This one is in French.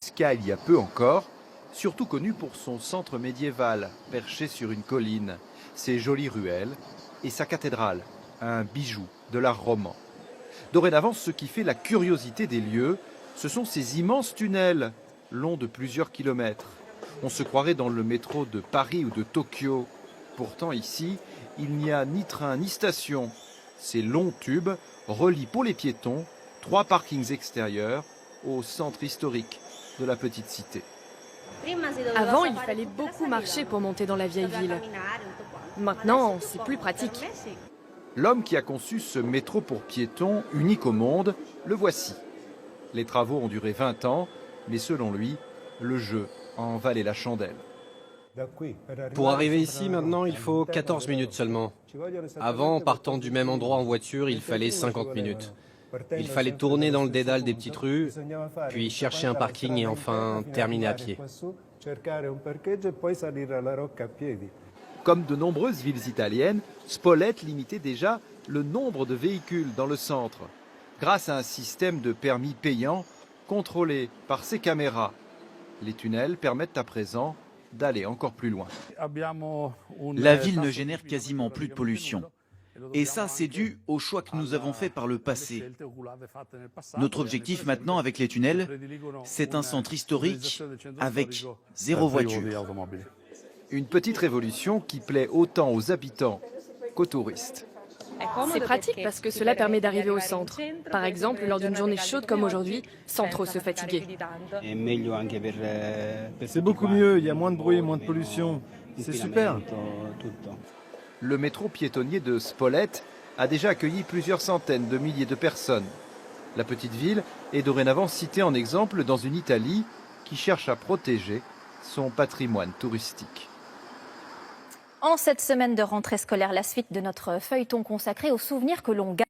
Jusqu'à il y a peu encore, surtout connu pour son centre médiéval perché sur une colline, ses jolies ruelles et sa cathédrale, un bijou de l'art roman. Dorénavant, ce qui fait la curiosité des lieux, ce sont ces immenses tunnels, longs de plusieurs kilomètres. On se croirait dans le métro de Paris ou de Tokyo. Pourtant ici, il n'y a ni train ni station. Ces longs tubes relient pour les piétons 3 parkings extérieurs au centre historique de la petite cité. Avant, il fallait beaucoup marcher pour monter dans la vieille ville. Maintenant, c'est plus pratique. L'homme qui a conçu ce métro pour piétons, unique au monde, le voici. Les travaux ont duré 20 ans, mais selon lui, le jeu en valait la chandelle. Pour arriver ici maintenant, il faut 14 minutes seulement. Avant, partant du même endroit en voiture, il fallait 50 minutes. Il fallait tourner dans le dédale des petites rues, puis chercher un parking et enfin terminer à pied. Comme de nombreuses villes italiennes, Spolète limitait déjà le nombre de véhicules dans le centre, grâce à un système de permis payant contrôlé par ses caméras. Les tunnels permettent à présent d'aller encore plus loin. La ville ne génère quasiment plus de pollution. Et ça, c'est dû au choix que nous avons fait par le passé. Notre objectif maintenant avec les tunnels, c'est un centre historique avec 0 voiture. Une petite révolution qui plaît autant aux habitants qu'aux touristes. C'est pratique parce que cela permet d'arriver au centre. Par exemple, lors d'une journée chaude comme aujourd'hui, sans trop se fatiguer. C'est beaucoup mieux, il y a moins de bruit, moins de pollution. C'est super. Le métro piétonnier de Spolète a déjà accueilli plusieurs centaines de milliers de personnes. La petite ville est dorénavant citée en exemple dans une Italie qui cherche à protéger son patrimoine touristique. En cette semaine de rentrée scolaire, la suite de notre feuilleton consacré aux souvenirs que l'on garde.